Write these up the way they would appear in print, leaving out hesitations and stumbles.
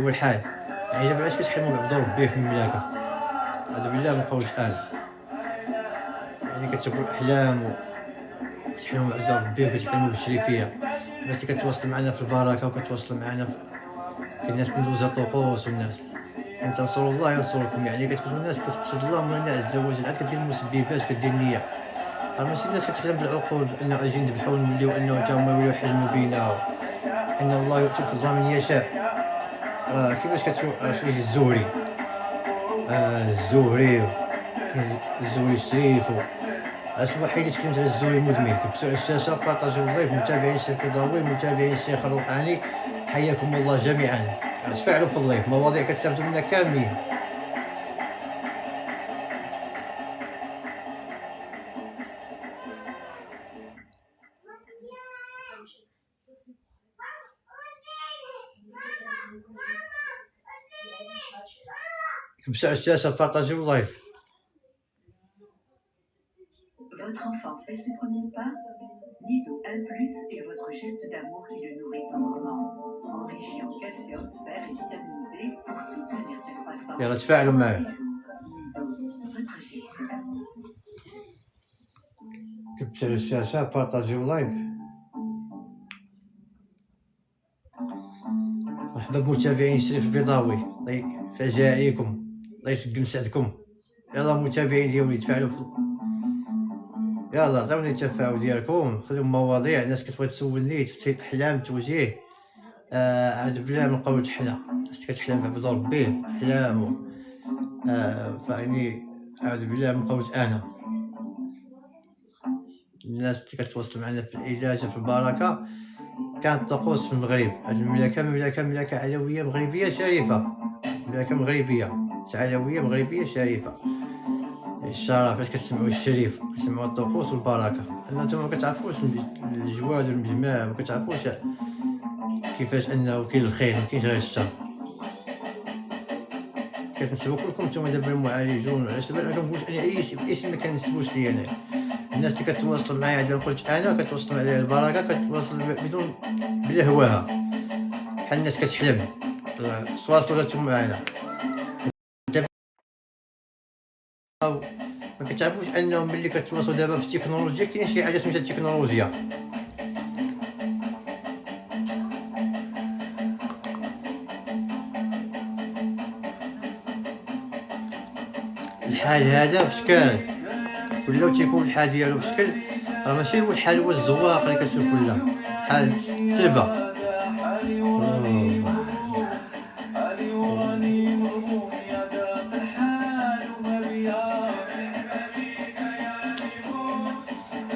هو الحال يعني الا بلاش كتحلموا بعبد ربي في المملكه، هذا بالله من قول تعالى. يعني كتشوفوا الاحلام وكتحلموا بعبد ربي وكتحلموا بالشريفيه. الناس اللي كتواصل معنا في البركه وكتواصل معنا كاين ناس كندوزها طقوس، والناس ان تنصروا الله ينصركم. يعني كتكونوا الناس كتقصد الله مولانا عز وجل، عاد كدير المسببات كدير النيه. راه ماشي الناس كتحلم في العقول بان اجي نذبحوا ونوليو انه تا هما يوليو يحلموا بينا، ان الله يؤتي الفضل من يشاء. راه كيفاش كتشوف يجي الزهري الزهري الشريف علاش الوحيد اللي تكلمت على الزهري مدمن. كبسوا على الشاشه، بارطاجيو اللايف، متابعين الشيخ الضوي، متابعين الشيخ الروحاني، حياكم الله جميعا. تفاعلوا في اللايف، مواضيع كتستافدوا منها كاملين. كبسوا على الشاشه، بارطاجيو اللايف. Votre enfant fait ses premiers pas, Nido 1+ est votre geste d'amour qui le nourrit tendrement. Enrichi en calcium, fer et vitamine D pour soutenir sa croissance. يلا تفاعلوا معاه. Votre geste d'amour. كبسوا على الشاشه، بارطاجيو اللايف. مرحبا بمتابعين شريف البيضاوي، الله يفاجئ عليكم، الله يسد مساعدكم. يلا متابعين ديالي تفاعلوا يلا عطيوني التفاعل ديالكم، خليو مواضيع. الناس كتبغي تسولني تفسير الاحلام، توجيه. عاد بالله من قول تحلى، الناس كتحلم بعبد ربي احلام. فاني اعوذ بالله من قول انا. الناس اللي كتواصل معنا في العلاج في البركه، كانت طقوس في المغرب. هاد المملكه مملكه علويه مغربيه شريفه، مملكه مغربيه علويه مغربيه شريفه. الشرف فاش كتسمعوا الشريف كتسمعوا الطقوس والبركه. انتم ما كتعرفوش الجواد والمجمع، ما كتعرفوش كيفاش انه كاين الخير ما كاينش غير الشر. كتنسبوا كلكم نتوما دابا المعالجون. علاش دابا ما كنقولش انا اي اسم ما كنسبوش ليا انا. الناس اللي كتواصل معايا دابا قلت انا كتواصل معايا البركه، كتواصل بدون بلا هواها، بحال الناس كتحلم. تواصلوا نتوما معانا. ما كتعرفوش انهم ملي كتواصلوا دابا في التكنولوجيا كاين شي حاجه سميتها التكنولوجيا. الحال هذا فاش كان ولاو تيكون الحال ديالو في شكل، راه ماشي هو الحال هو الزواق اللي كتشوفوا، لا حال سلبه.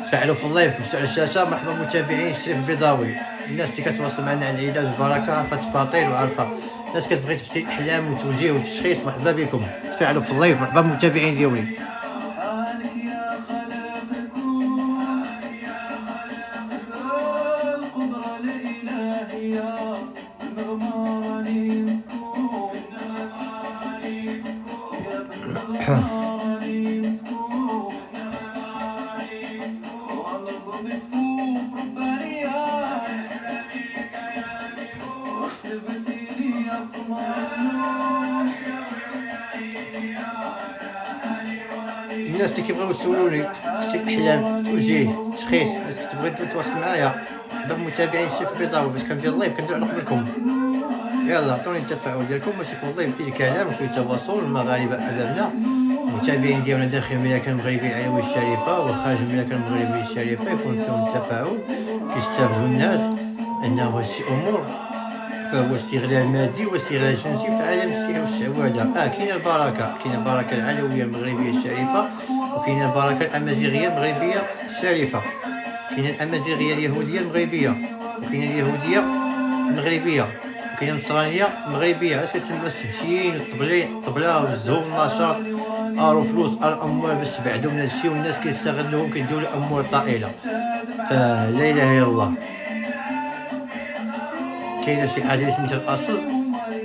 تفاعلوا في اللايف، كبسوا على الشاشه. مرحبا متابعين شريف البيضاوي. الناس اللي كتواصل معنا على العلاج والبركه عارفه التفاصيل وعارفه. الناس كتبغي تفسير الاحلام وتوجيه وتشخيص، مرحبا بكم. تفاعلوا في اللايف، مرحبا متابعين ديالي. الناس اللي كيبغيو يسولوني في الاحلام، توجيه، تشخيص، الناس كتبغي تواصل معايا، مرحبا متابعين الشيف البيضاوي. فاش كندير اللايف كندير على قبلكم. يلا عطوني التفاعل ديالكم باش يكون اللايف فيه الكلام وفيه التواصل. المغاربه احبابنا متابعين ديالنا داخل المملكه المغربيه العلويه الشريفه وخارج المملكه المغربيه الشريفه، يكون فيهم التفاعل، كيستافدوا الناس. انه هاد الشيء امور فهو استغلال مادي واستغلال جنسي في عالم السحر والشعوذه. كاينه البركه، كاينه البركه العلويه المغربيه الشريفه، وكاينه البركه الامازيغيه المغربيه الشريفه، كاينه الامازيغيه اليهوديه المغربيه، وكاينه اليهوديه المغربيه، وكاينه النصرانيه المغربيه. علاش كتسمى السبتيين والطبلين، الطبله والزهو والنشاط، ارو فلوس الاموال باش تبعدوا من هادشي، والناس كيستغلوهم كيديروا الاموال طائله. فلا اله الا الله. كاينه شي حاجه اللي سميتها الاصل،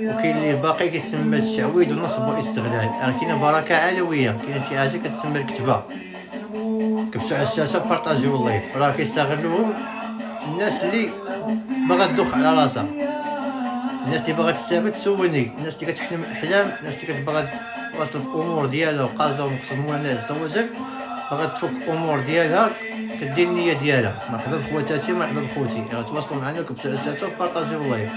وكاين اللي باقي كيتسمى التشعويذ والنصب والاستغلال. كاينه بركه علويه، كاينه شي حاجه كتسمى الكتبه. كبسوا على الشاشه، بارطاجيو اللايف. راه كيستغلوهم الناس اللي باغا تدوخ على راسها، الناس اللي باغا تستافد سولني، الناس اللي كتحلم احلام، الناس اللي كتبغى تواصل في امور ديالها وقاصده ومقصد مولانا عز وجل، باغا تفك امور ديالها، كدير النيه ديالها. مرحبا بخواتاتي، مرحبا بخوتي، تواصلوا معنا وكبسوا على الشاشه وبارطاجيو اللايف.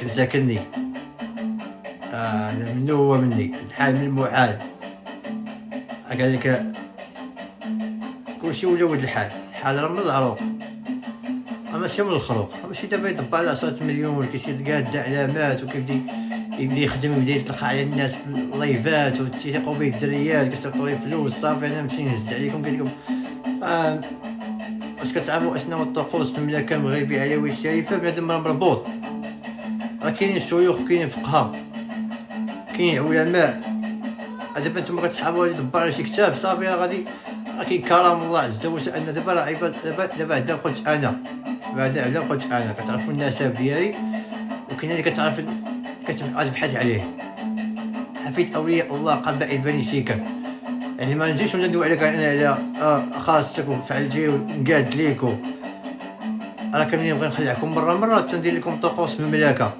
ساكنني انا منو هو مني، الحال من المحال. قال لك كلشي ولا ولد الحال راه من العروق، ماشي من الخروق. ماشي دابا يطبع على 10 مليون كيسير كاع علامات وكيبدا يخدم ويبدا يطلق على الناس لايفات وتيثيقوا به الدريات كيصيفطوا لي فلوس. صافي انا نمشي نهز عليكم قال لكم واش كتعرفوا اشنو هو الطقوس في المملكه المغربيه العلويه الشريفه؟ بنادم راه مربوط، راه كاينين شيوخ، كاينين فقهاء، كاينين علماء. دابا نتوما كتسحبوا غادي يدبر على شي كتاب، صافي راه غادي راه كاين كرم الله عز وجل. ان دابا راه عباد دابا عندنا قلت انا بعدا على قلت انا كتعرفوا النسب ديالي، وكاين اللي كتعرف غادي تبحث عليه. حفيد اولياء الله قبائل بني شيكا. يعني ما نجيش وندوي عليك انا على خاصك وفعلتي ونقاد ليك راه كنبغي نخلعكم مره تندير لكم طقوس في المملكه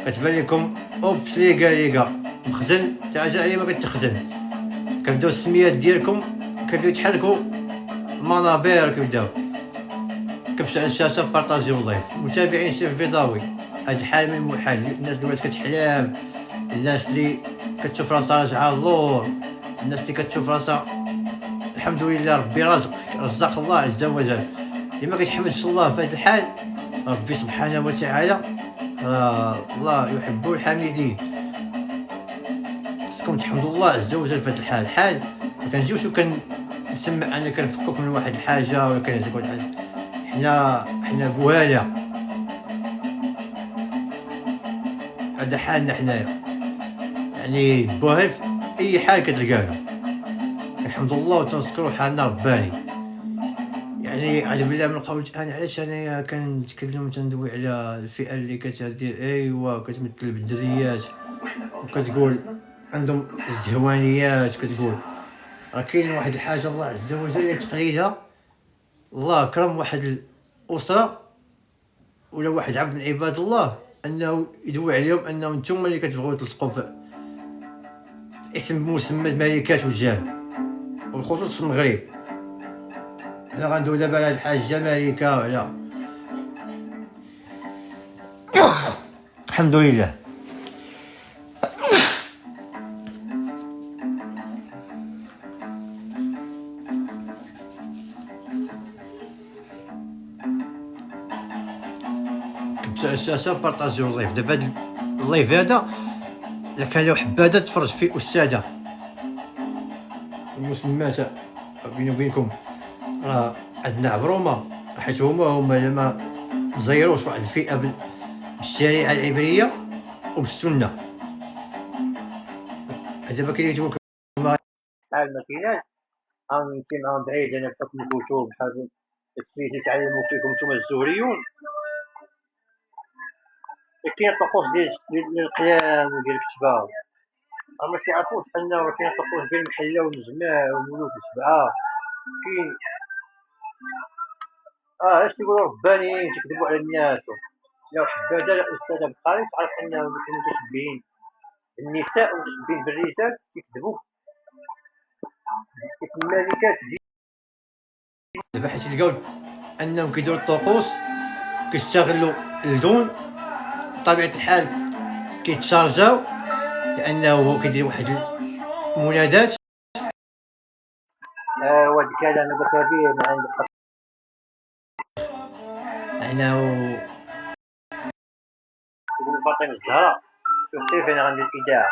كتبان لكم اوبس ليغا مخزن تاع عليه ما كتخزن. كتبداو السميات ديالكم كتبداو تحركوا المنابر، كتبداو كبسوا على الشاشه بارطاجيو اللايف. متابعين الشيف البيضاوي، هاد الحال من المحال. الناس اللي كتحلم، الناس اللي كتشوف راسها راجعه اللور، الناس اللي كتشوف راسها الحمد لله ربي رزق الله عز وجل. اللي ما كيتحمدش الله في هذا الحال ربي سبحانه وتعالى الله يحب الحامدين. خصكم تحمدوا الله عز وجل في هذا الحال. ما كنجيوش وكنسمع انا كنفكك من واحد الحاجه ولا كنهزك واحد الحاجه. حنا بوالة، هذا حالنا حنايا. يعني بوهل في اي حال كتلقانا الحمد لله وتنذكروا حالنا رباني. يعني اعوذ بالله من القول. انا علاش انايا كنتكلم تندوي على الفئه اللي كتدير ايوا كتمثل بالدريات وكتقول عندهم الزهوانيات، كتقول راه كاين واحد الحاجه الله عز وجل يتقليدها. الله كرم واحد الاسره ولا واحد عبد من عباد الله انه يدوي عليهم انه نتوما اللي كتبغيو تلصقوا في اسم مسمى الملكات والجاه، والخصوص في المغرب. حنا غندوي دابا على الحاجه ملكه ولا الحمد لله. كبسوا على الشاشه بارطاجيو اللايف. دابا هاد اللايف هذا الا كان له حباده تفرج فيه استاذه المسمات بيني وبينكم راه عندنا عبرومه، حيت هما لما مزيروش واحد الفئه بالشريعه العبريه وبالسنه. دابا كيجيو بحال ما كايناش غنمشي معاهم بعيد انا بحكم الكتب بحال التفيت تعلموا فيكم نتوما الزهريون. كاين طقوس ديال القيام وديال الكتبه، راه ما كيعرفوش انه كاين طقوس ديال المحله والمجمع والملوك السبعه. كاين اش تيقولوا ربانيين تكذبوا على الناس. لا حباده لا استاذه بقاري تعرف انهم متشبهين بالنساء ومتشبهين بالرجال كيكذبوا اسم الملكات. دابا حيت لقاو انهم كيديروا الطقوس كيستغلوا الدون بطبيعه الحال كيتشارجاو لانه هو كيدير واحد المنادات. وهاد الكلام هذا كبير ما عند انه يقول فاطمه الزهراء شفتي فين غندير الاذاعه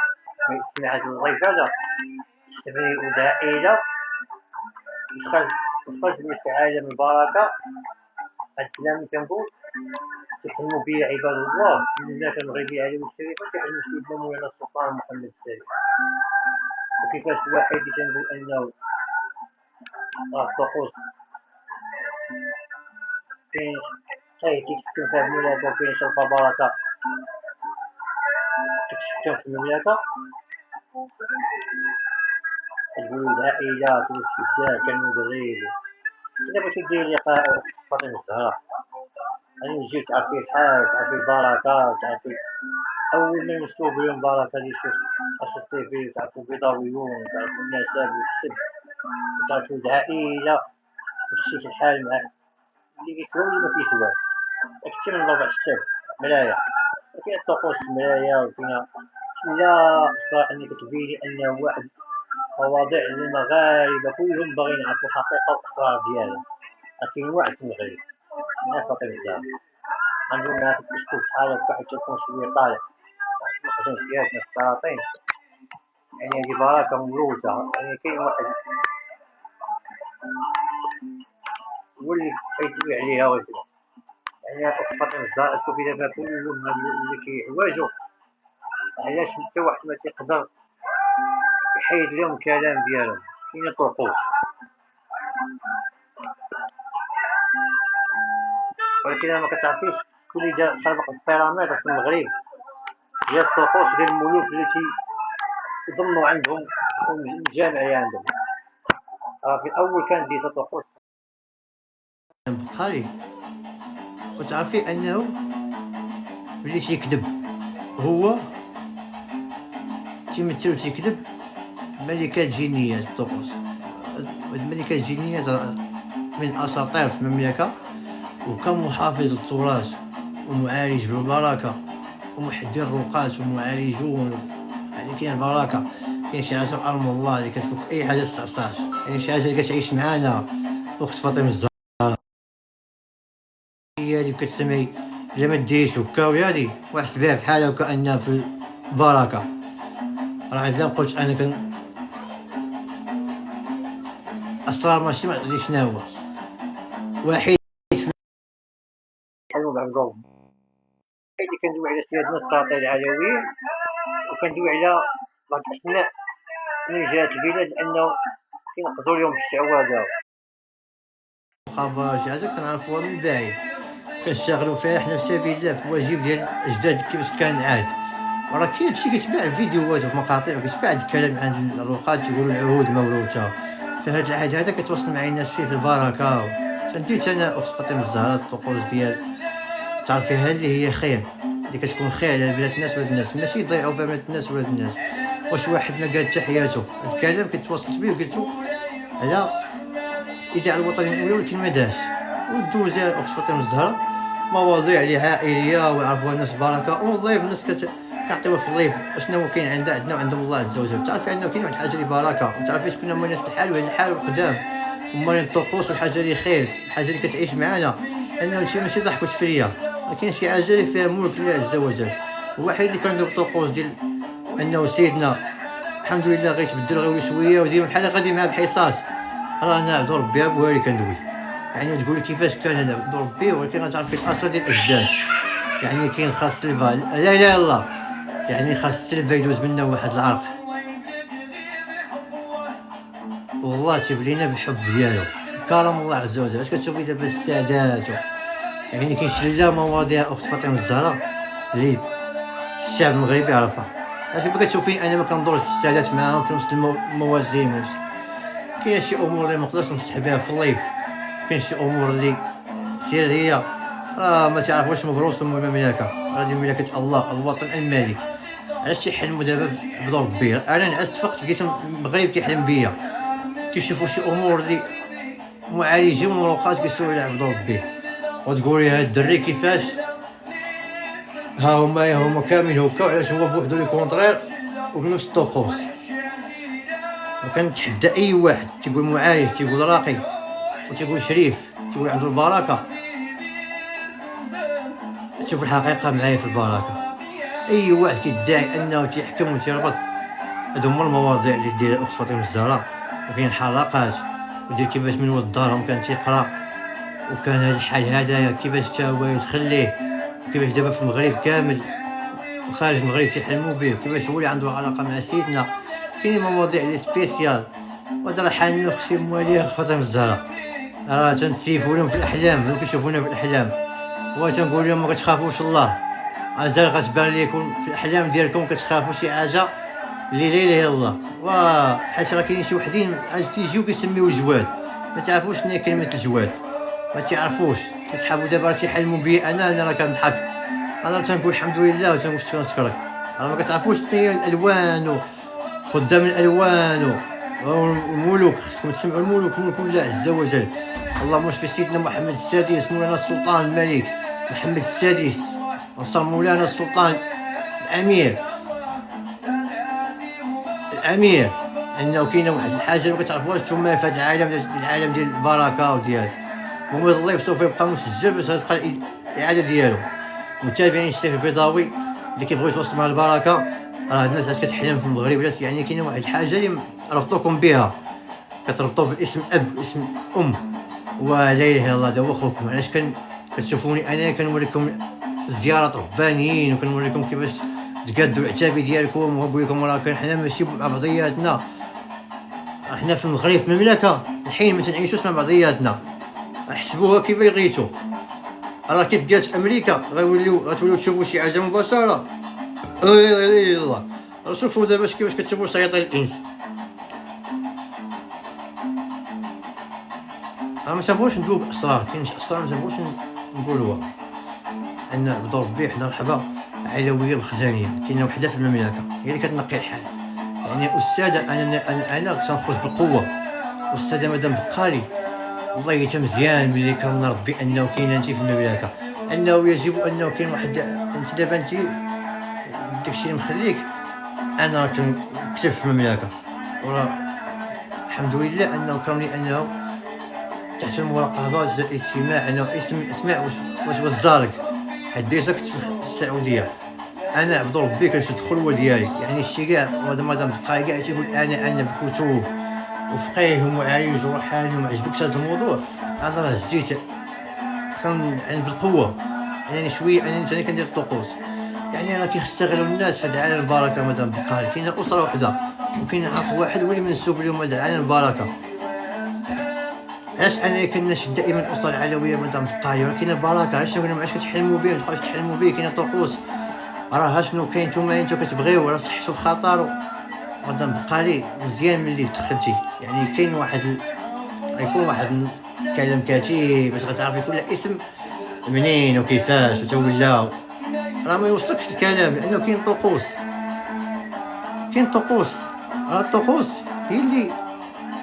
ما يسمع هذا الضيف هذا تبني دائره تخرج من السعاده من البركه. هاد الكلام اللي كنقول كيحلموا به عباد الله من المملكه المغربيه العربيه الشريفه، كيحلموا سيدنا مولانا السلطان محمد السادس. وكيفاش الواحد تنقول انه راه الطقوس كاين كيتحكم فيها المملكه وكاين شرف بركه كتحكم في المملكه. تقولوا العائلات والشدات كالمدرب. إلا بغيتو ديري لقاء فاطمة الزهراء يعني تجي تعرفي الحال، تعرفي البركة، تعرفي أول ما يمسكو بهم بركة اللي شفت تيفي، تعرفو البيضاويون، تعرفو النسب والحسب، تعرفو العائلة وتخشيش الحال مع اللي كيسوا واللي ما كيسواش. داك حتى من ربع الشاب مرايا، وكاين الطقوس مرايا، وكاين لا صراحة أنك تبيني أنه واحد مواضيع المغاربة كلهم باغيين يعرفو الحقيقة والأسرار ديالها. كاين واحد في المغرب اسمها فاطمة الزهراء، عندهم هاك الأسلوب بحال هكا حتى يكون شوية طالع مخزن سيادنا السلاطين، يعني هادي بركة مولودة. يعني كاين واحد هو اللي كيدوي عليها ويكذا، يعني أخت فاطمة الزهراء شوفي دابا كلهم اللي كيعواجو علاش حتى واحد ما تيقدر يحيد لهم الكلام ديالهم. كاين طقوس، ولكن ما كتعرفيش شكون اللي دار سابق البيراميد في المغرب ديال الطقوس ديال الملوك اللي تيضموا عندهم الجامعية عندهم. في الأول كانت ديتا طقوس بقالي، وتعرفي أنه ملي تيكذب هو تيمثل و تيكذب ملكات جينية. الطقوس الملكات الجينية من الأساطير في المملكة، وكان محافظ للتراث ومعالج بالبركة ومحضر رقاة ومعالجون. يعني كاين البركة، كاين شي عشر أرم الله اللي كتفك أي حاجة استعصاش. يعني شي حاجة اللي كتعيش معانا أخت فاطمة الزهراء هي اللي كتسمي إلا ما ديريش هكا ولادي واحد بها بحال هكا أنها في البركة. راه إذا قلت أنا كن أسرار ماشي معليش شنو هو واحد حلمو بعد القوم اللي كندوي على سيادنا السلاطين العلويين، وكندوي على بعض الأسماء من جهة البلاد لأنه كينقزوا لهم الشعوذة. خبر شي حاجة كنعرفوها من بعيد، كنشتغلوا فيها حنا في سبيل الله في واجب ديال الأجداد كيفاش كان العهد. وراه كاين هادشي كيتباع فيديوهات ومقاطع وكيتباع الكلام عن الرقاة تيقولوا العهود موروثة. في هاد العهد هذا كتواصل معايا الناس فيه في البركة. تنديت أنا أخت فاطمة الزهراء الطقوس ديال تعرفيها اللي هي خير، اللي كتكون خير على بلاد الناس ولاد الناس، ماشي يضيعوا فيها بلاد الناس ولاد الناس. واش واحد ما قال حتى حياته الكلام كتواصلت به وقلتو على الإذاعة الوطنية الأولى ولكن ما داش. ودوز أخت فاطمة الزهراء مواضيع اللي عائلية ويعرفوها الناس بركة، والله الناس كنعطيوها في اللايف اشنو كاين عندنا وعندهم الله عز وجل. تعرفي انه كاين واحد الحاجه اللي بركه، وتعرفي شكون هما الناس الحال وهاد الحال والقدام هما الطقوس والحاجه اللي خير، الحاجه اللي كتعيش معنا. انه هادشي ماشي ضحك وتفريه، ولكن شي حاجه اللي فيها ملك الله عز وجل. الواحد اللي كندير الطقوس ديال انه سيدنا الحمد لله غيتبدل غيولي شويه وديما بحال غادي معاه بحصاص. راه نعبدو ربي بوالي كندوي، يعني تقولي كيفاش كان هذا عبد ربي، ولكن غتعرفي الاصل ديال الاجداد. يعني كاين خاص السلفه لا اله الا الله، يعني خاص السلفه يدوز منا واحد العرق والله تبلينا بالحب ديالو كرم الله عز وجل. اش كتشوفي دابا السادات يعني كاين شله مواضيع اخت فاطمه الزهراء اللي الشعب المغربي يعرفها. اش بغيتي تشوفي انا ما كندورش في السادات معاهم في نفس الموازين. كاين شي امور اللي ما نقدرش نسحبها في اللايف، كاين شي امور اللي سريه راه ما تعرفوش مبروس من المملكه. هذه مملكه الله الوطن الملك. علاش تيحلموا دابا بدور ربي؟ انا نعست فقت لقيت المغرب كيحلم بيا، تيشوفوا شي امور اللي معالجين ومروقات كيسولوا على بدور ربي، وتقولي هاد الدري كيفاش ها هما كامل هكا، علاش هو بوحدو لي كونطرير وبنفس الطقوس. وكنتحدى اي واحد تيقول معالج، تيقول راقي، وتيقول شريف، تيقول عنده البركه، تشوف الحقيقه معايا في البركه. اي واحد كيدعي انه تيحكم وتيربط، هادو هما المواضيع اللي دير الاخت فاطمه الزهراء. وكاين حلقات ودير كيفاش من ولد دارهم كان تيقرا، وكان هاد الحال هذايا كيفاش تا هو يدخليه، وكيفاش دابا في المغرب كامل وخارج المغرب تيحلموا به، وكيفاش هو اللي عنده علاقه مع سيدنا. كاين مواضيع اللي سبيسيال، وهذا راه حالنا اختي مواليه فاطمه الزهراء. راه تنسيفوا لهم في الاحلام، لو كيشوفونا في الاحلام وتنقول لهم ما كتخافوش الله، مازال غتبان لكم في الاحلام ديالكم كتخافوا شي حاجه اللي لا اله الا الله. وحاش راه كاينين شي وحدين تيجيو كيسميو الجواد، ما تعرفوش شنو هي كلمه الجواد، ما تعرفوش. كيسحبوا دابا راه تيحلموا بي انا راه كنضحك، انا راه تنقول الحمد لله وتنقول كنشكرك. راه ما كتعرفوش شنو هي الالوان وخدام الالوان والملوك. خصكم تسمعوا الملوك، ملك الله عز وجل. اللهم اشف سيدنا محمد السادس مولانا السلطان الملك محمد السادس، وصل مولانا السلطان الامير. انه كاينه واحد الحاجه ما كتعرفوهاش نتوما في هذا العالم ديال البركه وديال موعد الله، سوف يبقى مسجل باش تبقى الاعاده ديالو. متابعين الشيخ البيضاوي اللي كيبغيو يتواصلوا مع البركه، راه الناس عاد كتحلم في المغرب، يعني كاينه واحد الحاجه اللي ربطوكم بها، كتربطوا بالاسم اب واسم ام ولا اله الا الله. هذا هو خوكم. علاش كتشوفوني انا كنوريكم زيارات ربانيين وكنوريكم كيفاش تقادوا العتابي ديالكم، ونقول لكم راه حنا ماشي مع بعضياتنا، حنا في المغرب في المملكه الحين ما تنعيشوش مع بعضياتنا. احسبوها كيف بغيتو، راه كيف قالت امريكا غتوليو تشوفوا شي حاجه مباشره. لا اله الا الله. راه شوفوا دابا كيفاش كتشوفوا شياطين الانس. راه ما تنبغوش ندوب اسرار، كاين شي اسرار ما تنبغوش نقولوها. ان عبد ربي حنا مرحبا علويه الخزانيه، كاينه وحده في المملكه هي اللي كتنقي الحال. يعني استاذه انا كنخرج بالقوه. استاذه مدام بقالي والله حتى مزيان ملي كرمنا ربي انه كاينه انت في المملكه، انه يجب انه كاين واحد. انت دابا داكشي اللي مخليك انا راه كنكتب في المملكه، وراه الحمد لله انه كرمني انه تحت المراقبه جا الاستماع انه اسمع واش الزارق حديتها كنت في السعوديه. انا عبد ربي كنشد الخلوه ديالي، يعني الشي كاع مادام بقى كاع تيقول انا بكتب وفقيه ومعالج وروحاني وما عجبكش هذا الموضوع، انا راه هزيت كنعنف بالقوه. يعني شويه انا ثاني كندير الطقوس، يعني راه كيستغلوا الناس في هذا العالم البركه. مادام بقى كاينه اسره وحده وكاين اخ واحد هو اللي منسوب لهم هذا العالم البركه. علاش انا كنشد دائما الاسره العلويه مادام بقى راه كاينه البركه. علاش كتحلموا به، ما تبقاوش تحلموا به، كاينه طقوس. راه شنو كاين نتوما كتبغيو، راه صحتو بخطر. مادام بقالي مزيان ملي دخلتي، يعني كاين غيكون واحد الكلام كاتب باش غتعرفي كل اسم منين وكيفاش وتولى. راه ما يوصلكش الكلام لانه كاين طقوس. راه الطقوس هي اللي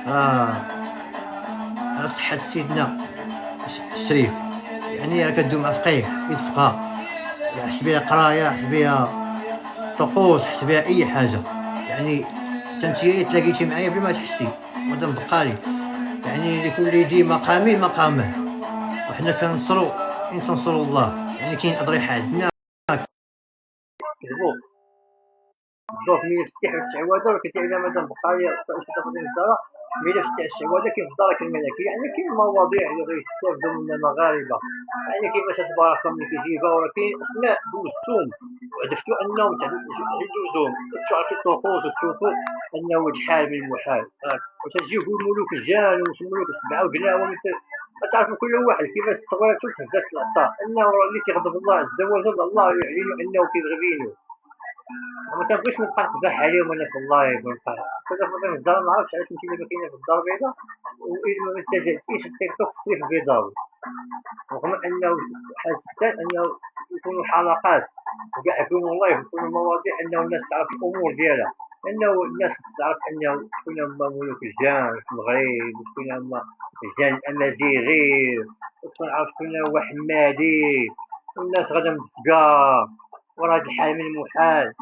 راه صحة سيدنا الشريف. يعني راه كدوي مع فقيه حفيد فقه، حس بها قرايه، حس بها طقوس، حس بها اي حاجه. يعني تنتي تلاقيتي معايا بلا ما تحسي مادام بقالي. يعني لكل ذي مقامه، وحنا كننصروا ان تنصروا الله. يعني كاين اضرحه عندنا كذبوا الدور ملي فتح الشعوذه، وكتعي الى مادام بقالي فاستاذ الزهراء ملي فتح الشعوذه كيف دارك الملكي. يعني كاين مواضيع اللي غيستافدوا من المغاربه، يعني كيفاش تبارك ملي كيجيبها. وراه كاين اسماء دوزتهم وعرفتوا انهم تعدوزهم، تعرفوا الطقوس وتشوفوا انه الحال من المحال. وتجيو الملوك الجان وش الملوك السبعه وقلاوه، تعرفوا كل واحد كيفاش صغيرته تهزات العصا، انه اللي تيغضب الله عز وجل الله يعلن انه كيبغي بينو. ما تنبغيش نبقى نقدح عليهم انا في اللايف ونبقى في الدار. ما عرفتش علاش انت دابا كاينه في الدار البيضاء والا ما اتجهتيش التيك توك في البيضاوي، رغم انه حتى انه يكونوا حلقات وكاع يكونوا لايف يكونوا مواضيع انه الناس تعرف الامور ديالها، انه الناس تعرف انه شكون هما ملوك الجان في المغرب، وشكون هما الجان الامازيغي، وتكون عارف شكون هو حمادي، والناس غادا مدفقه. وراه هاد الحال من المحال.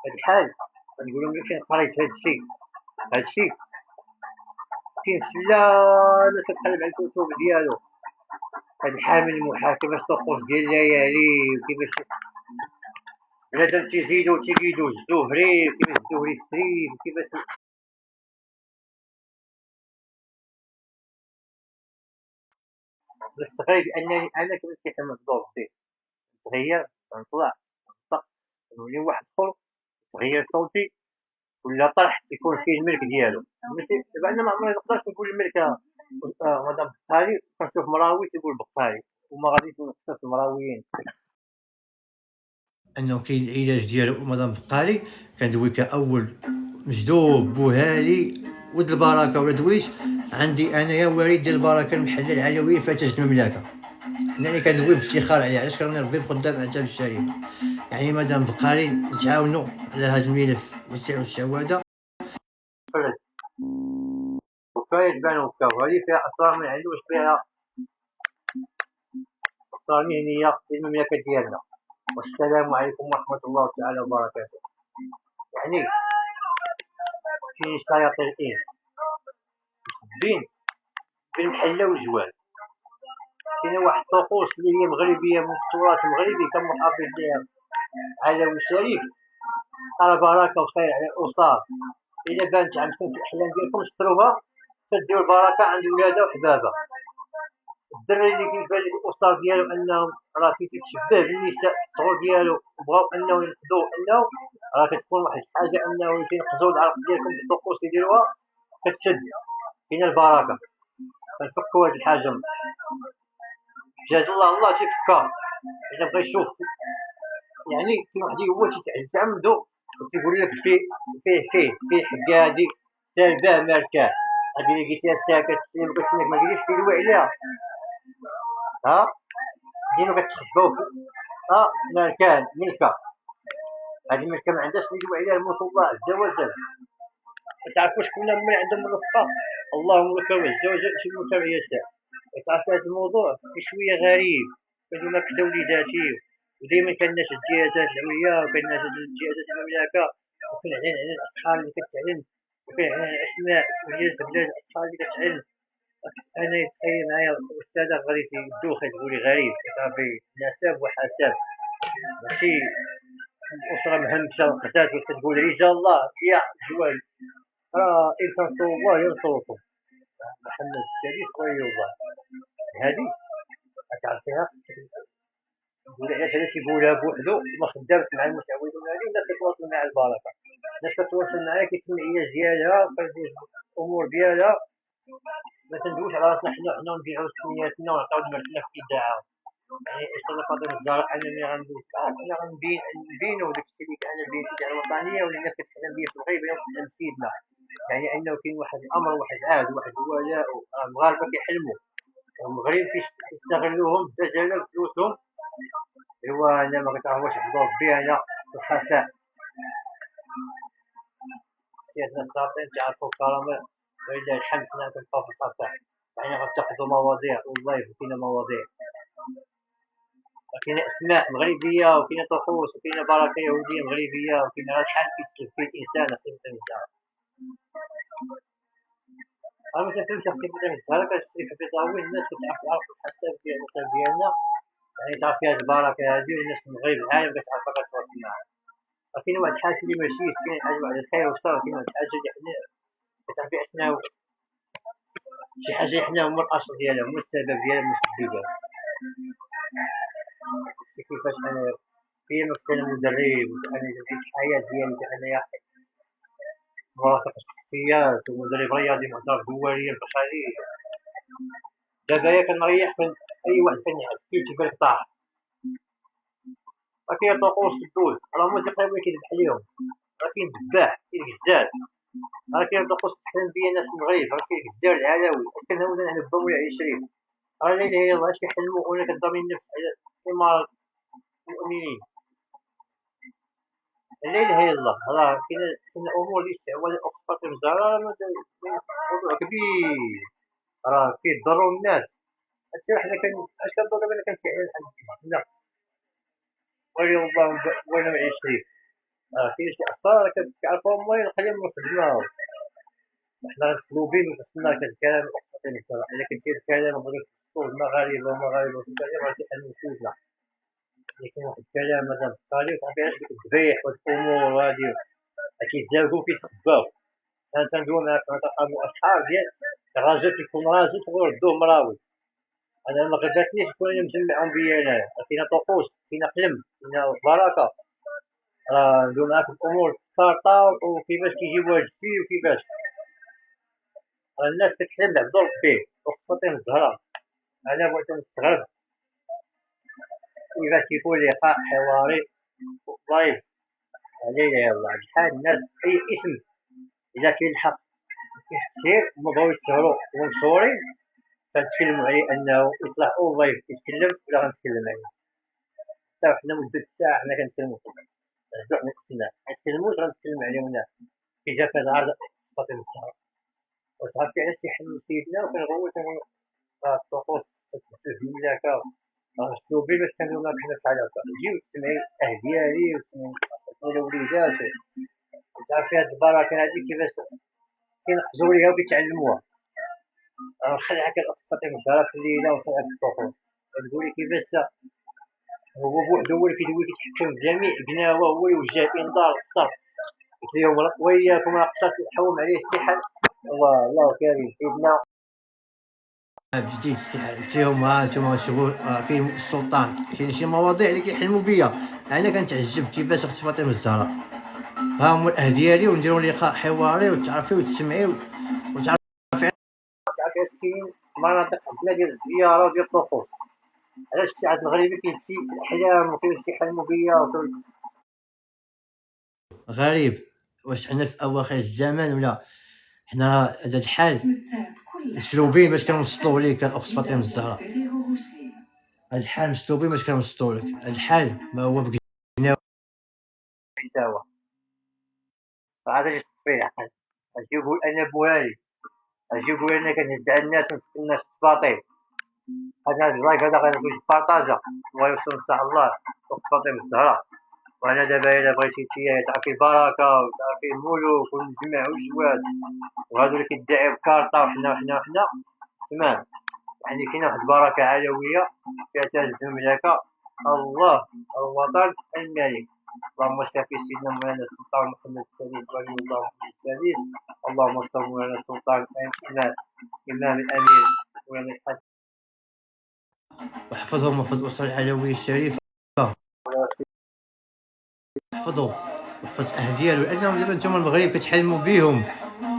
هاد الحال غنقول لهم فين قريت هادشي كاين سلا الناس كتقلب على الكتب ديالو. هاد الحال من المحال كيفاش طقوس ديال الليالي، وكيفاش بنادم تيزيدو تيقيدو الزهري، وكيفاش الزهري سريف، وكيفاش بس غير بانني انا كيفاش كيتم الدور فيه تغير. نطلع نطق نولي واحد اخر، تغير صوتي ولا طرح يكون فيه الملك ديالو. دابا انا ما عمري نقدرش نقول الملك مادام بقالي كنشوف مراوي تيقول بقالي، وما غاديش نقصر في المراويين. انه كاين العلاج ديالو مدام بقالي كندوي كاول مجدوب بوهالي ود البركه ولا دويت عندي انايا وريد ديال البركه المحله العلويه فاتت المملكه. انني كندوي بافتخار عليه علاش كراني ربي خدام على تاع الشريف. يعني مادام بقالي نتعاونوا على هذا الملف وسع الشهاده فرز وكاين بان وكاو هذه فيها اسرار من عنده واش فيها اسرار مهنيه في المملكه ديالنا. والسلام عليكم ورحمه الله تعالى وبركاته. يعني كاين شياطين الانس بين المحله والجوال. كاينه واحد الطقوس اللي هي مغربيه من التراث المغربي كمحافظ لها على الشريف على بركه وخير على الاسر. الا بانت عندكم في الاحلام ديالكم شطروها تديو البركه عند ولادها وحبابها. الدري اللي كيبان الاسر ديالو انهم راه كيتشبه بالنساء في الصغر ديالو وبغاو انه ينقذوه انه راه كتكون واحد الحاجه انه كينقذوا العرق ديالكم بالطقوس اللي يديروها كتشد. كاينه البركه كنفكوا هاد الحاجه جاد الله تيفكر الا بغى يشوف. يعني كاين واحد هو تيتعمدو وتيقول لك فيه حكادي سالباه ماركاه. هادي اللي قلتيها ساكت تسلم باسمك ما قلتيش تلوي عليها ها دينو كتخباو ماركان ملكه. هادي الملكه ما عندهاش تلوي عليها الموت الله عز وجل. ما تعرفوش كنا من عندهم الرفقه اللهم لك عز وجل شي متابعه تاع. تعرف هذا الموضوع شويه غريب كانوا ناكدوا وليداتي ودائما كان الناس الجهازات العليا وكان الناس الجهازات المملكه وكان على الاصحاب اللي كتعلم وكان على الاسماء وليات بلاد الاصحاب اللي كتعلم. انا يتخيل معايا الاستاذ غريب الدوخه تقولي غريب كتعرفي نسب وحساب ماشي الاسره مهمشه وقسات كتقول رجال الله يا جوال راه ان تنصروا الله ينصركم. محمد السادس ولي الله هذه تعرفيها تقول علاش هذا تيقولها بوحدو ما خدامش مع المتعودين هذه الناس كتواصل مع البركه. الناس كتواصل معاها كيتم العلاج ديالها كتدوز الامور ديالها. ما تندويش على راسنا حنا ونبيعو سمياتنا ونعطيو دماغنا في الاذاعه. يعني اش انا فاضل الزهراء انا ملي غندوز حنا غنبينو داكشي اللي انا بين الإذاعة الوطنيه واللي الناس كتحلم به في الغيب اليوم كتحلم بسيدنا. يعني انه كاين واحد الامر واحد العهد واحد الولاء المغاربه كيحلموا والمغرب كيستغلوهم دجاجه فلوسهم. ايوا انا ما كتعرفوش حضور بينا الخفاء. سيادنا السلاطين تعرفوا الكرامه ولله الحمد حنا كنبقاو في الخفاء. يعني غتاخذوا مواضيع والله كاينه مواضيع كاينه اسماء مغربيه وكاينه طقوس وكاينه بركه يهوديه مغربيه وكاينه غير شحال كيتكتب فيه الانسان خصو الانسان. انا مثلا كل شخص يبدا يزهر كتشوف في بيضاوي الناس كتعرف الحساب ديالنا. يعني تعرف فيها البركه هذه والناس من غير العالم كتعرف كتواصل معها. كاين واحد الحاجه اللي ماشي كاين حاجه واحد الخير والشر كاين واحد الحاجه اللي حنا كتعرفي حنا شي حاجه حنا هما الاصل ديالها هما السبب ديالها المسببات. كيفاش انا فيما كنت مدرب وانا درت الحياه ديالي انايا مرافق الشخصيات ومدرب رياضي معترف دوليا في الخليج. دابا كنريح من اي واحد كنعرف كي تيبان لك طاح. راه كاين طقوس تدوز راه هما تقريبا كيذبح عليهم. راه كاين دباح كاين جزار راه كاين طقوس تحلم بها ناس من المغرب. راه كاين جزار العلوي كنهودنا على با مولاي عشرين. راه لا اله الا الله اش كيحلموا وانا كنضامن النفس على امارة المؤمنين. لا اله الا الله راه كاين امور اللي استعمال الاخطاء المزارع موضوع كبير راه كيضروا الناس. حتى حنا اش كنضر دابا انا كنفعل لا ولي الله وانا عشرين. كاين شي اسرار كتعرفهم المهم نخليهم الخدمه. حنا مطلوبين وصلنا كالكلام الاخطاء الا كدير الكلام بغيت تقول المغاربه ومغاربه راه كيحلوا سيدنا. كاين واحد الكلام مثلا في التاريخ ما فيهاش ديك الذبيح والامور هادي كيتزاوجوا كيتخباو. انا تندوي معاك نتقابلوا اصحاب ديال الراجل تيكون راجل ويردوه مراوي. انا ما غباتنيش نكون انا مجمعهم بيا انايا. كاينه طقوس كاينه قلم كاينه بركه. ندوي معاك الامور خارطه وكيفاش كيجيبوها الجدي وكيفاش الناس كتحلم بعبد ربي وخصوصا الزهراء. انا بغيت نستغرب كيفاش كيكون لقاء حواري لايف علينا يلا شحال الناس اي اسم اذا كاين الحق كثير ما بغاو يشتهروا ومشهورين كنتكلموا عليه انه يطلع اون لايف يتكلم ولا غنتكلم عليه حتى حنا مدة ساعة حنا كنتكلموا فيه رجعوا نقصنا غنتكلموش غنتكلم عليهم هنا كي جا فهاد العرض فاطمة الزهراء وتعرفتي علاش كيحلوا سيدنا وكنغوت الطقوس في المملكة مكتوبين باش كنديرو معاك حنا بحال هكا تجيو تسمعي ديالي وتسمعي الوليدات وتعرفي هاد البركة هادي كيفاش كينقزوا ليها وكيتعلموها نخلعك الاخت فاطمة الزهراء في الليلة ونخلعك في الطقوس وتقولي كيفاش هو بوحدو هو اللي كيدوي كيتحكم في جميع بناوه هو يوجه انذار الصرف قلت لهم وياكم قصرت الحوم عليه السحر الله كريم سيدنا بجديد السحر قلت لهم ها انتم شغل كاين السلطان كاين شي مواضيع اللي كيحلموا بيا انا كنتعجب كيفاش اخت فاطمة الزهراء ها هما الاهل ديالي ونديروا لقاء حواري وتعرفي وتسمعي وتعرفي كاين مناطق عندنا ديال الزياره وديال الطقوس علاش شي عاد المغربي كيمشي في الاحلام وكيفاش كيحلموا بيا غريب واش حنا في اواخر الزمان ولا حنا هذا الحال مسلوبين باش كنوصلوا ليك الاخت فاطمة الزهراء هذا الحال مسلوبين باش كنوصلوا لك هذا الحال ما هو بقنا يساوى عاد اجي في العقل اجي يقول انا بوالي اجي يقول انا كنهز على الناس ونفك الناس في الباطل هذا اللايف هذا غادي يتبارطاجا ويوصل ان شاء الله اخت فاطمة الزهراء وانا دابا الا بغيتي تعرفي البركه وتعرفي الملوك والمجمع والجواد وهادو اللي كيدعيو بكارطه وحنا تمام يعني كاينه واحد البركه علويه فيها تاج المملكه الله الوطن الملك اللهم اشف في سيدنا مولانا السلطان محمد السادس ولي الله محمد السادس اللهم اشف مولانا السلطان امام الامير مولانا الحسن واحفظهم واحفظ الاسره العلويه الشريفه واحفظ الاهل ديالو لانهم دابا نتوما المغرب كتحلموا بهم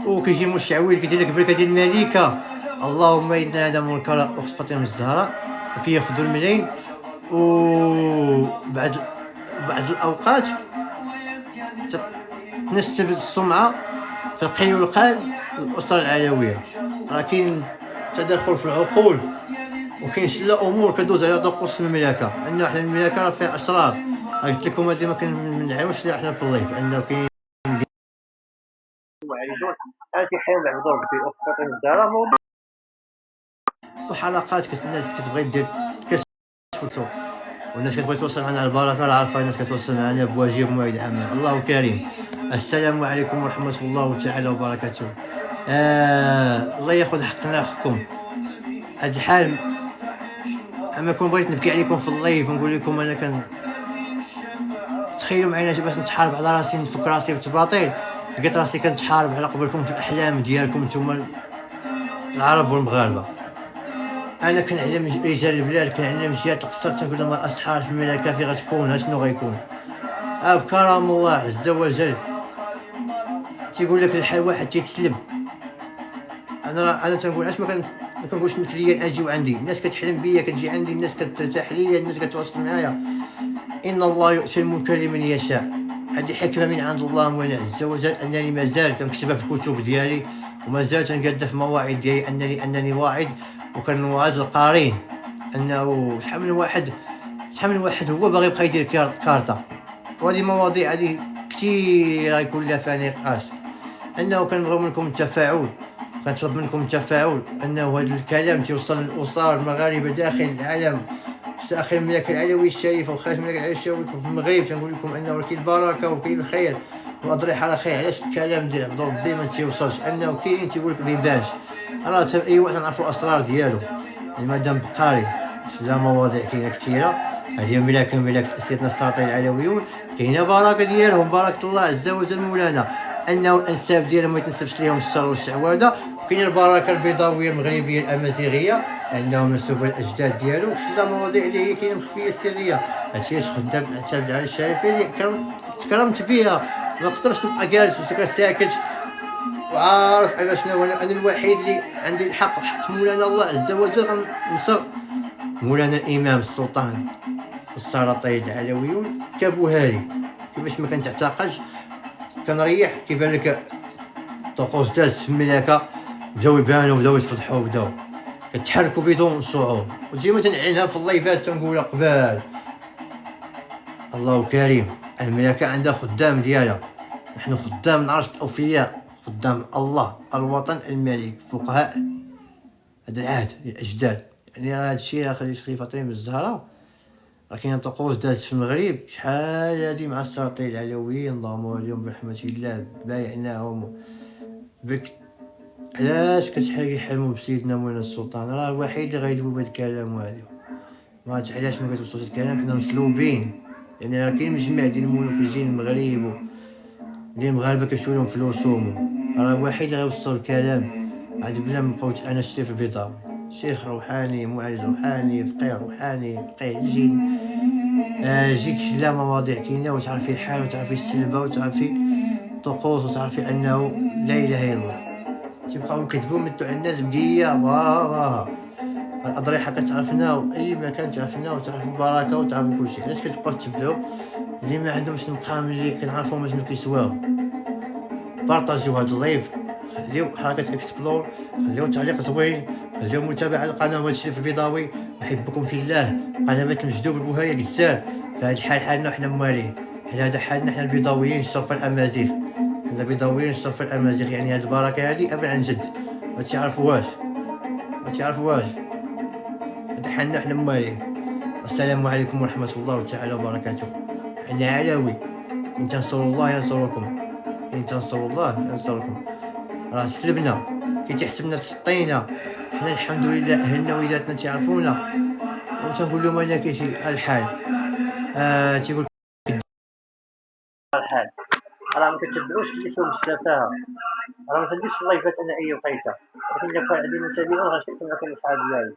وكيجي مشعوذ كيدير لك بركه ديال الملكه اللهم ان هذا منكر اخت فاطمة الزهراء وكياخذوا الملايين وبعد الاوقات تنسب السمعه في القيل والقال الاسره العلويه راه كاين تدخل في العقول وكاين شله امور كدوز على طقوس المملكه انه حنا المملكه راه فيها اسرار قلت لكم هذه ما كنعاونش ليها حنا في اللايف انه كاين معالجون انا كيحاول يعبدوا في اخت فاطمة الزهراء موضوع وحلقات الناس كتبغي دير كتفوتو والناس كتبغي توصل معنا على البركه راه عارفه الناس كتوصل معنا بواجب موعد العمل الله كريم السلام عليكم ورحمه الله تعالى وبركاته الله ياخذ حقنا حقكم هاد الحال اما كون بغيت نبكي عليكم في اللايف ونقول لكم انا تخيلوا معايا باش نتحارب على راسي نفك راسي في الباطل لقيت راسي كنتحارب على قبلكم في الاحلام ديالكم نتوما العرب والمغاربه انا كنعلم رجال البلاد كنعلم جهات القصر تنقول لهم الاسحار في المملكه في غتكون شنو غيكون بكرم الله عز وجل تيقول لك الحال واحد تيتسلب انا تنقول علاش ما كنقولش نكريا اجيو عندي الناس كتحلم بيا كتجي عندي الناس كترتاح ليا الناس كتواصل معايا ان الله يؤتي الملك لمن يشاء هذه حكمه من عند الله مولانا عز وجل انني مازال كنكتبها في الكتب ديالي ومازال تنقاد في مواعيد ديالي انني واعد وكنوعد القارين انه شحال من واحد هو باغي يبقى يدير كارطه وهذه مواضيع هذه كثيره يكون لها فيها نقاش انه كنبغيو منكم التفاعل كنطلب منكم التفاعل انه هذا الكلام تيوصل للاسر المغاربه داخل العالم داخل المملكه العلويه الشريفه وخارج المملكه العلويه الشريفه في المغرب تنقول لكم انه كاين البركه وكاين الخير واضريح على خير علاش الكلام ديال عبد ربي ما تيوصلش انه كاين تيقول لك بيبانش راه اي واحد نعرفوا الاسرار ديالو المدام بقاري لا مواضيع كاينه كثيره هذه مملكه سيدنا السلاطين العلويون كاينه بركه ديالهم بركه الله عز وجل مولانا انه الانساب ديالهم ما يتنسبش ليهم الشر والشعوذه وكاين البركه البيضاويه المغربيه الامازيغيه انهم نسبوا الاجداد ديالو لا مواضيع اللي هي كاينه مخفيه سريه هادشي علاش خدام اعتمد على الشريفه اللي تكرمت بها ما نقدرش نبقى جالس وساكت وعارف انا شنو انا الوحيد اللي عندي الحق مولانا الله عز وجل غنصر مولانا الامام السلطان السلاطين العلويون جابوها لي كيفاش ما كنتعتقدش. كنريح كيبان لك طقوس دازت في المملكه، بداو يبانو بداو يتفضحوا بداو كتحركوا بدون شعور. وديما تنعلنها في اللايفات تنقولها قبال. الله كريم، المملكه عندها خدام ديالها، نحن خدام العرش الاوفياء، خدام الله الوطن الملك فقهاء هذا العهد الاجداد. يعني راه هادشي اخي فاطمه الزهراء راه كاينه طقوس دازت في المغرب شحال هادي مع السلاطين العلويين اللهم عليهم برحمه الله بايعناهم بك. علاش كيحلموا بسيدنا مولانا السلطان؟ راه الوحيد اللي غيدوي بهاد الكلام هادو. ما عرفتش علاش ما كتوصلش الكلام، حنا مسلوبين. يعني راه كاين مجمع ديال الملوك كيجي المغرب ديال المغاربه كيمشيو لهم فلوسهم، راه الوحيد اللي غيوصل الكلام عاد بلا ما نبقاو انا الشريف البيضاوي شيخ روحاني معالج روحاني فقيه روحاني فقيه الجن. يجيك لا مواضيع كاينه وتعرفي الحال وتعرفي السلبه وتعرفي طقوس وتعرفي انه لا اله الا الله. تيبقاو يكذبوا متو على الناس بقيه واه الاضرحه كتعرفنا واي مكان تعرفنا وتعرفوا البركه وتعرفوا كلشي. علاش كتبقاو تتبعوا اللي ما عندهمش المقام اللي كنعرفوهم شنو كيسواو؟ بارطاجيو هاد اللايف، خليو حركه اكسبلور، خليو تعليق زوين، خليو متابعه القناه مال الشريف البيضاوي. احبكم في الله. قناه المجدوب البوهيه كزاف. في هاد الحال حالنا حنا موالين، حنا هذا حالنا حنا البيضاويين الشرف الامازيغ، حنا البيضاويين الشرف الامازيغ. يعني هاد البركه هادي ابدا عن جد ما تعرفوهاش هذا حالنا حنا موالين. السلام عليكم ورحمه الله تعالى وبركاته. حنا علاوي، ان تنصروا الله ينصركم، إن تنصروا الله ينصركم. راه سلبنا كي تحسبنا تسطينا، حنا الحمد لله أهلنا وليداتنا تعرفونا وتنقول لهم أنا كاين شي الحال. تيقول الحال راه ما كتبعوش اللي فيهم السفاهة، راه ما تنديرش اللايفات أنا أي وقيته، ولكن إلا كان عندي متابعين غنشارككم معكم الحال ديالي.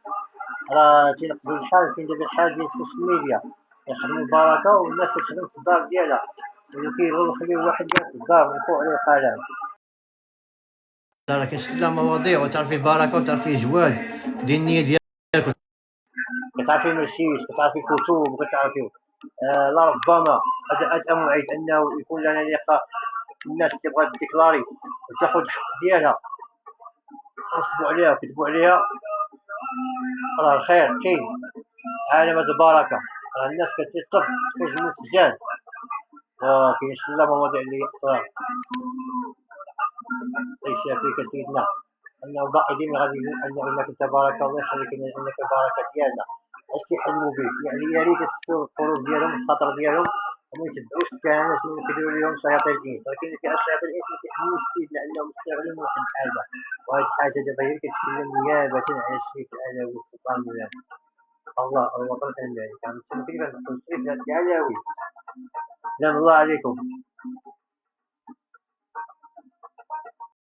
راه تينقذوا الحال، كاين دابا الحال ديال السوشيال ميديا كيخدموا البركة والناس كتخدم في الدار ديالها، وكيبغيو يخليو واحد جالس في الدار ويرفعوا عليه القلم. راه كنشد لها مواضيع وتعرفي البركه وتعرفي جواد ديال النيه ديالك، كتعرفي مرشيش، كتعرفي كتب وكتعرفي لربما هذا موعد انه يكون لنا لقاء. الناس اللي بغات ديكلاري وتاخذ الحق ديالها ونصبوا عليها وكتبوا عليها، راه الخير كاين عالم هاد البركه. راه الناس كتطلب تخرج من السجان وكينشد لها مواضيع اللي اسرار. الله يشافيك سيدنا، انه ضائعين غادي يقول انك انت بارك الله يخليك انك البركه ديالنا. اش كيحلموا بك؟ يعني يا ريت يسكتوا الخروج ديالهم الخطر ديالهم وما يتبعوش الكهنه شنو كيديروا لهم شياطين الانس. راه كاين فئه شياطين الانس ما كيحلموش سيدنا انهم يستغلوا واحد الحاجه، وهذه الحاجه دابا هي كتكلم نيابه على الشريف العلوي السلطان مولانا الله الوطن الملك. كنتمنى كيفاش نقول الشريف العلوي. سلام الله عليكم.